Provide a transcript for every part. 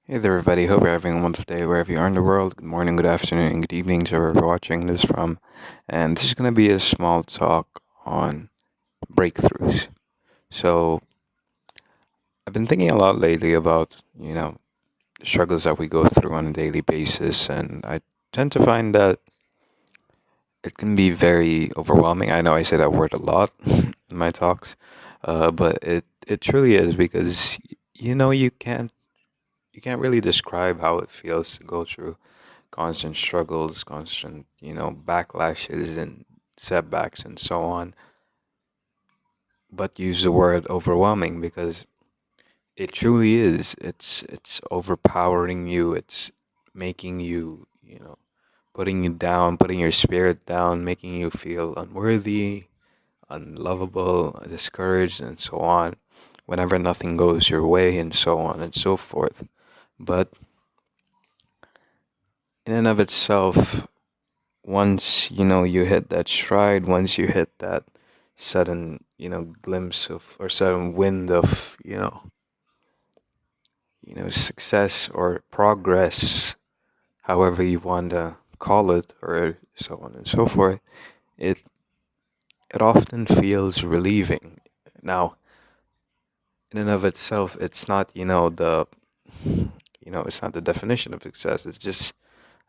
Hey there, everybody. Hope you're having a wonderful day wherever you are in the world. Good morning, good afternoon, and good evening to wherever you're watching this from. And this is going to be a small talk on breakthroughs. So, I've been thinking a lot lately about, the struggles that we go through on a daily basis. And I tend to find that it can be very overwhelming. I know I say that word a lot in my talks, but it truly is because, you can't really describe how it feels to go through constant struggles, constant, backlashes and setbacks and so on. But use the word overwhelming because it truly is. It's overpowering you. It's making you, putting you down, putting your spirit down, making you feel unworthy, unlovable, discouraged, and so on. Whenever nothing goes your way, and so on and so forth. But in and of itself, once you hit that stride, once you hit that sudden glimpse of or sudden wind of success or progress, however you want to call it, or so on and so forth, it it often feels relieving. Now, in and of itself, it's not it's not the definition of success. It's just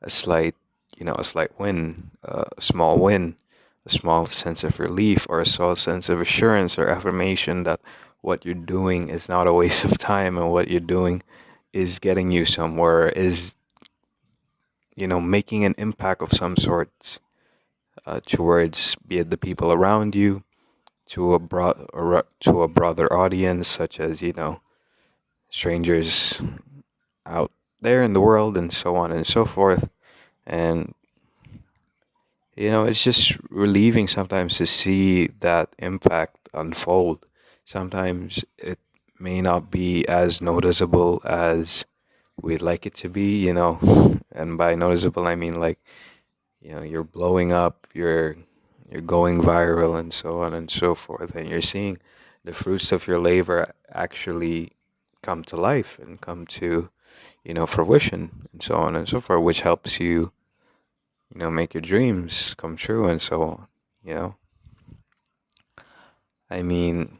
a slight, a slight win, a small win, a small sense of relief, or a small sense of assurance or affirmation that what you're doing is not a waste of time and what you're doing is getting you somewhere, is, making an impact of some sort towards, be it the people around you, to to a broader audience, such as, strangers out there in the world and so on and so forth. And it's just relieving sometimes to see that impact unfold. Sometimes it may not be as noticeable as we'd like it to be, and by noticeable I mean like, you're blowing up, you're going viral and so on and so forth, and you're seeing the fruits of your labor actually come to life and come to, fruition and so on and so forth, which helps you, make your dreams come true and so on. You know, I mean,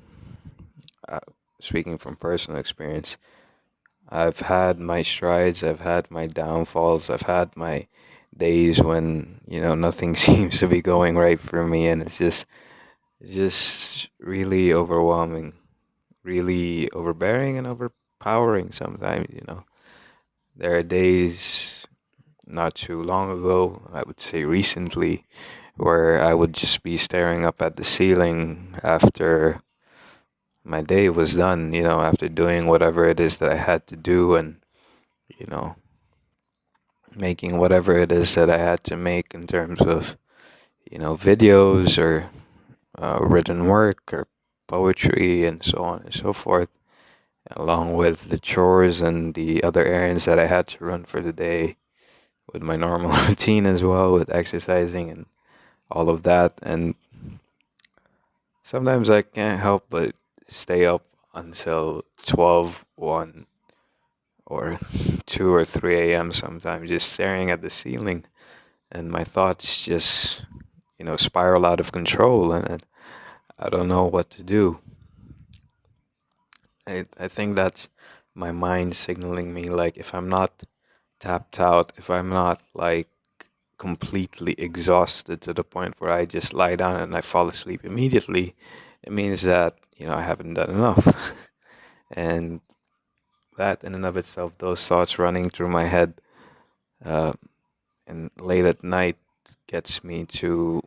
uh, speaking from personal experience, I've had my strides, I've had my downfalls, I've had my days when, nothing seems to be going right for me, and it's just really overwhelming, really overbearing and overpowering sometimes, There are days not too long ago, I would say recently, where I would just be staring up at the ceiling after my day was done, after doing whatever it is that I had to do and, you know, making whatever it is that I had to make in terms of, videos or written work or poetry and so on and so forth, along with the chores and the other errands that I had to run for the day, with my normal routine as well, with exercising and all of that. And sometimes I can't help but stay up until 12, 1, or 2 or 3 a.m. sometimes, just staring at the ceiling. And my thoughts just, spiral out of control. And I don't know what to do. I think that's my mind signaling me, like, if I'm not tapped out, if I'm not like completely exhausted to the point where I just lie down and I fall asleep immediately, it means that, I haven't done enough. And that in and of itself, those thoughts running through my head, uh, and late at night gets me to,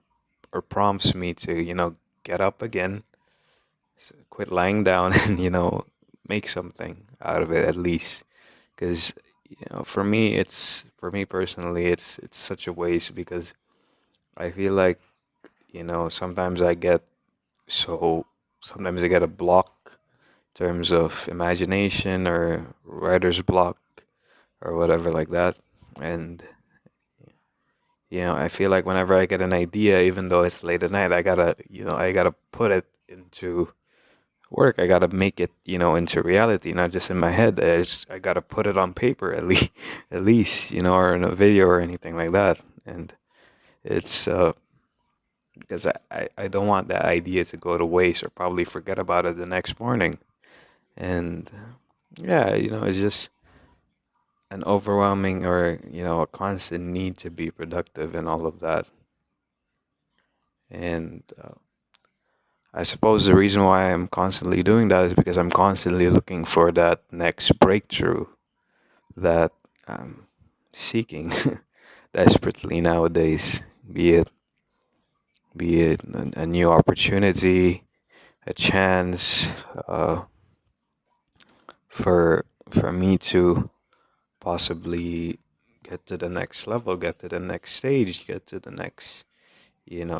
or prompts me to, get up again, quit lying down and, make something out of it at least. Because, for me personally, it's such a waste because I feel like, sometimes so, sometimes I get a block in terms of imagination or writer's block or whatever like that. And, I feel like whenever I get an idea, even though it's late at night, I gotta put it into work. I gotta make it, into reality, not just in my head. I gotta put it on paper at least, or in a video or anything like that. And it's because I don't want that idea to go to waste or probably forget about it the next morning. And yeah, it's just an overwhelming or, a constant need to be productive and all of that. And I suppose the reason why I'm constantly doing that is because I'm constantly looking for that next breakthrough that I'm seeking desperately nowadays. Be it a new opportunity, a chance for me to possibly get to the next level, get to the next stage, get to the next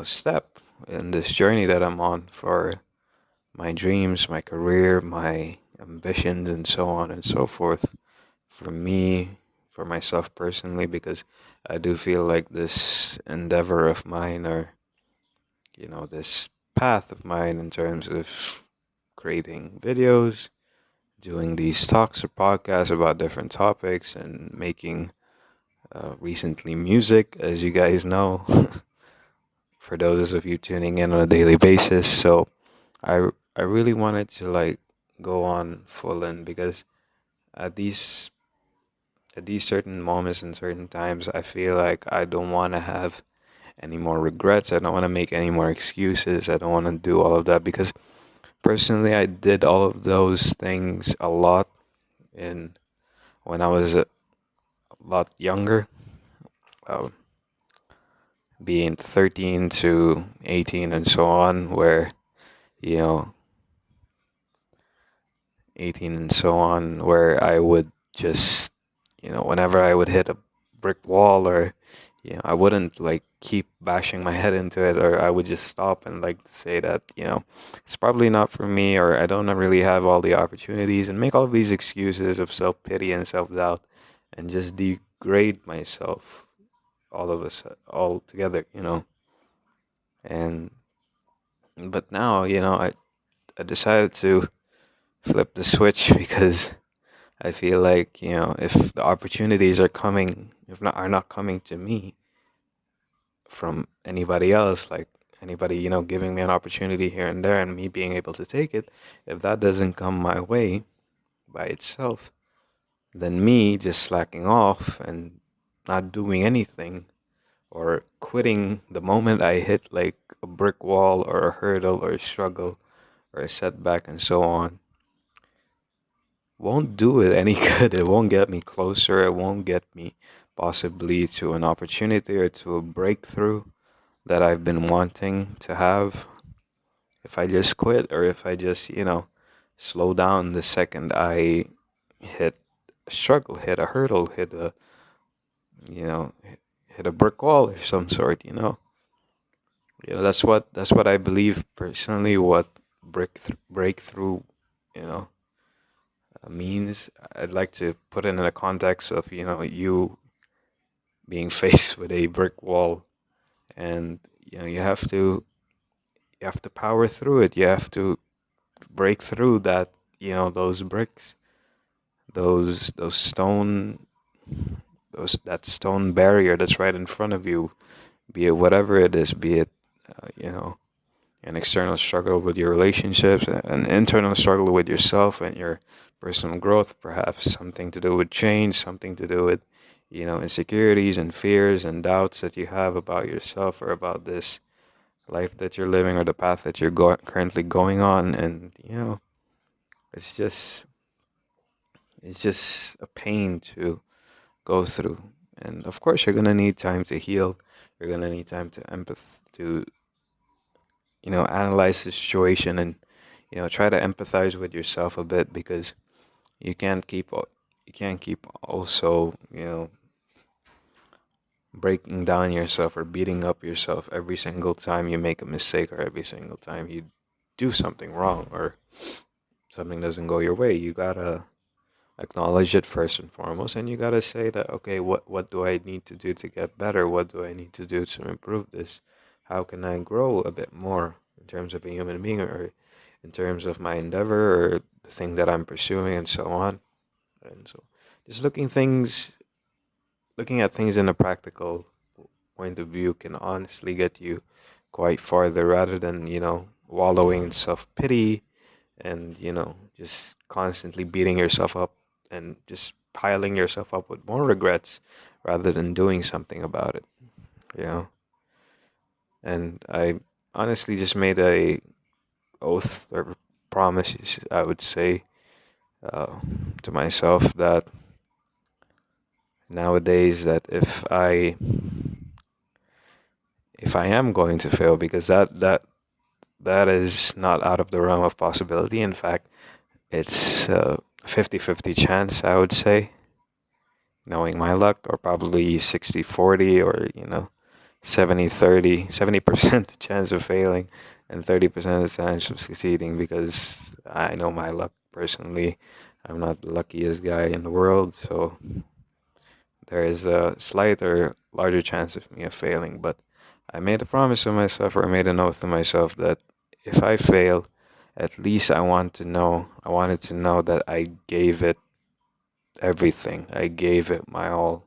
step in this journey that I'm on for my dreams, my career, my ambitions, and so on and so forth. For me, for myself personally, because I do feel like this endeavor of mine, or this path of mine in terms of creating videos, doing these talks or podcasts about different topics, and making recently music, as you guys know, for those of you tuning in on a daily basis. So I really wanted to like go on full in because at these certain moments and certain times, I feel like I don't want to have any more regrets. I don't want to make any more excuses. I don't want to do all of that because personally, I did all of those things a lot in when I was a lot younger, um, being 13 to 18 and so on, where you know 18 and so on, where I would just, whenever I would hit a brick wall or, I wouldn't like keep bashing my head into it, or I would just stop and like say that, it's probably not for me, or I don't really have all the opportunities, and make all of these excuses of self pity and self doubt, and just degrade myself, all of us, all together, And, but now, I decided to flip the switch because I feel like, if the opportunities are coming, if not are not coming to me from anybody else, like anybody, giving me an opportunity here and there and me being able to take it, if that doesn't come my way by itself, then me just slacking off and not doing anything or quitting the moment I hit like a brick wall or a hurdle or a struggle or a setback and so on won't do it any good. It won't get me closer. It won't get me possibly to an opportunity or to a breakthrough that I've been wanting to have if I just quit or if I just, slow down the second I hit a struggle, hit a hurdle, you know, hit a brick wall or some sort, that's what I believe personally what breakthrough, you know, means. I'd like to put it in the context of, you being faced with a brick wall and, you have to power through it. You have to break through that, those bricks, those stone, those that stone barrier that's right in front of you, be it whatever it is, be it, an external struggle with your relationships, an internal struggle with yourself and your personal growth, perhaps something to do with change, something to do with, insecurities and fears and doubts that you have about yourself or about this life that you're living or the path that you're currently going on. And, it's just, it's just a pain to go through. And of course, you're going to need time to heal. You're going to need time to to, analyze the situation and, try to empathize with yourself a bit because you can't keep you can't keep also, breaking down yourself or beating up yourself every single time you make a mistake or every single time you do something wrong or something doesn't go your way. You gotta acknowledge it first and foremost, and you gotta say that, okay, what do I need to do to get better? What do I need to do to improve this? How can I grow a bit more in terms of a human being, or in terms of my endeavor or the thing that I'm pursuing and so on. And so just looking at things in a practical point of view can honestly get you quite farther rather than, wallowing in self-pity and, just constantly beating yourself up and just piling yourself up with more regrets rather than doing something about it, you know? And I honestly just made a oath or promise, I would say, uh, to myself that nowadays that if I am going to fail, because that is not out of the realm of possibility. In fact, it's a 50-50 chance, I would say, knowing my luck, or probably 60-40, or 70-30, 70% chance of failing and 30% of the chance of succeeding, because I know my luck personally. I'm not the luckiest guy in the world, so there is a slighter, larger chance of me of failing. But I made a promise to myself, or I made an oath to myself, that if I fail, at least I wanted to know that I gave it everything. I gave it my all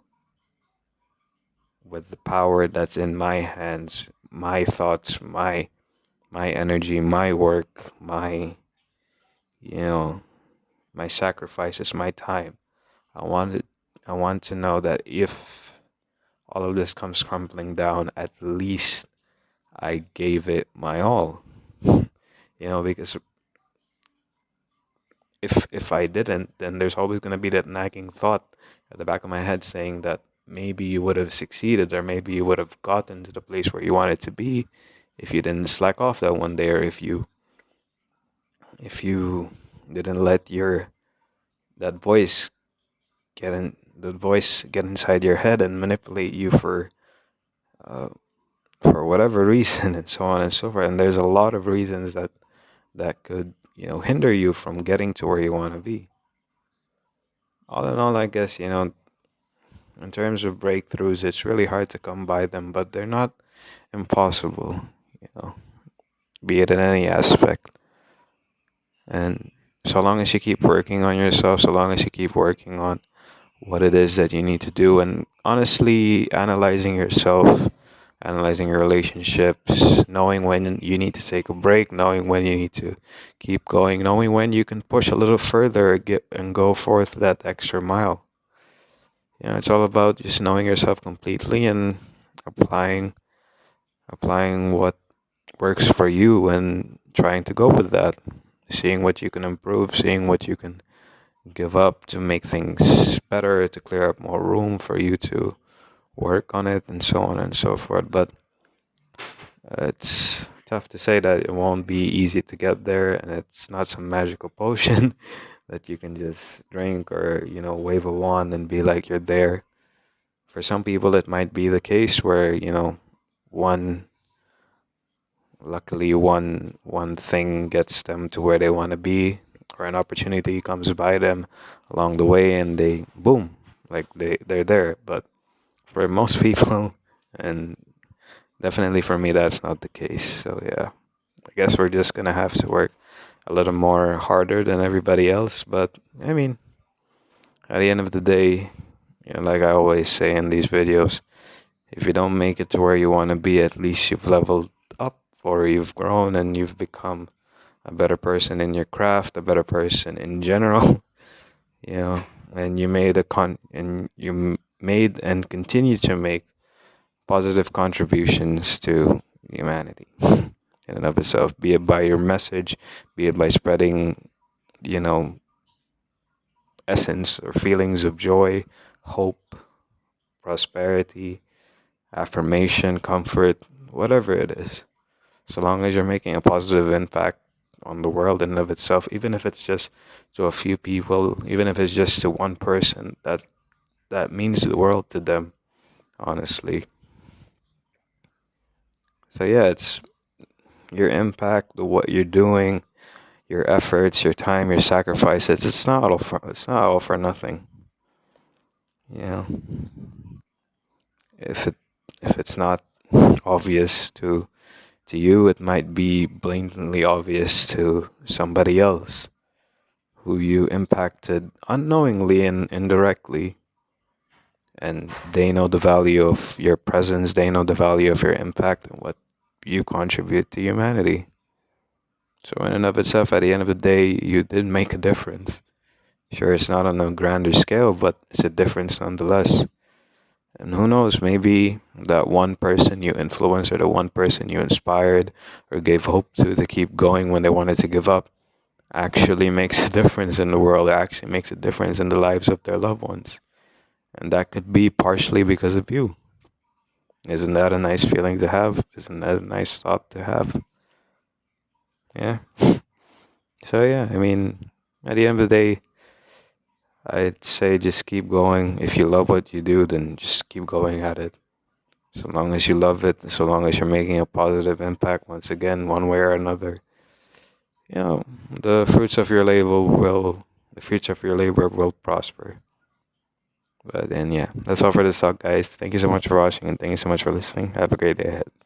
with the power that's in my hands, my thoughts, my energy, my work, you know, my sacrifices, my time. I wanted I want to know that if all of this comes crumbling down, at least I gave it my all. Because if I didn't, then there's always going to be that nagging thought at the back of my head saying that maybe you would have succeeded, or maybe you would have gotten to the place where you wanted to be if you didn't slack off that one day, or if you didn't let your that voice get inside your head and manipulate you uh, for whatever reason, and so on and so forth. And there's a lot of reasons that could hinder you from getting to where you want to be. All in all, I guess, in terms of breakthroughs, it's really hard to come by them, but they're not impossible, you know, be it in any aspect. And so long as you keep working on yourself, so long as you keep working on what it is that you need to do, and honestly analyzing yourself, analyzing your relationships, knowing when you need to take a break, knowing when you need to keep going, knowing when you can push a little further, get and go forth that extra mile. It's all about just knowing yourself completely and applying applying what works for you and trying to go with that. Seeing what you can improve, seeing what you can give up to make things better, to clear up more room for you to work on it, and so on and so forth. But it's tough to say that it won't be easy to get there, and it's not some magical potion that you can just drink, or wave a wand and be like you're there. For some people, it might be the case where one luckily one thing gets them to where they want to be, or an opportunity comes by them along the way, and they boom, like they're there. But for most people, and definitely for me, that's not the case. So yeah, I guess we're just gonna have to work a little more harder than everybody else. But I mean, at the end of the day, like I always say in these videos, if you don't make it to where you want to be, at least you've leveled up, or you've grown and you've become a better person in your craft, a better person in general, you know, and you made and continue to make positive contributions to humanity in and of itself, be it by your message, be it by spreading, you know, essence or feelings of joy, hope, prosperity, affirmation, comfort, whatever it is. So long as you're making a positive impact on the world in and of itself, even if it's just to a few people, even if it's just to one person, that means the world to them, honestly. So yeah, it's your impact, what you're doing, your efforts, your time, your sacrifices. It's not all for nothing. You know, if it's not obvious to To you, it might be blatantly obvious to somebody else who you impacted unknowingly and indirectly. And they know the value of your presence, they know the value of your impact and what you contribute to humanity. So, in and of itself, at the end of the day, you did make a difference. Sure, it's not on a grander scale, but it's a difference nonetheless. And who knows, maybe that one person you influenced or the one person you inspired or gave hope to keep going when they wanted to give up actually makes a difference in the world, actually makes a difference in the lives of their loved ones. And that could be partially because of you. Isn't that a nice feeling to have? Isn't that a nice thought to have? Yeah. So, yeah, I mean, at the end of the day, I'd say just keep going. If you love what you do, then just keep going at it. So long as you love it, so long as you're making a positive impact, once again, one way or another, you know, the fruits of your labor will prosper. But then, yeah, that's all for this talk, guys. Thank you so much for watching and thank you so much for listening. Have a great day ahead.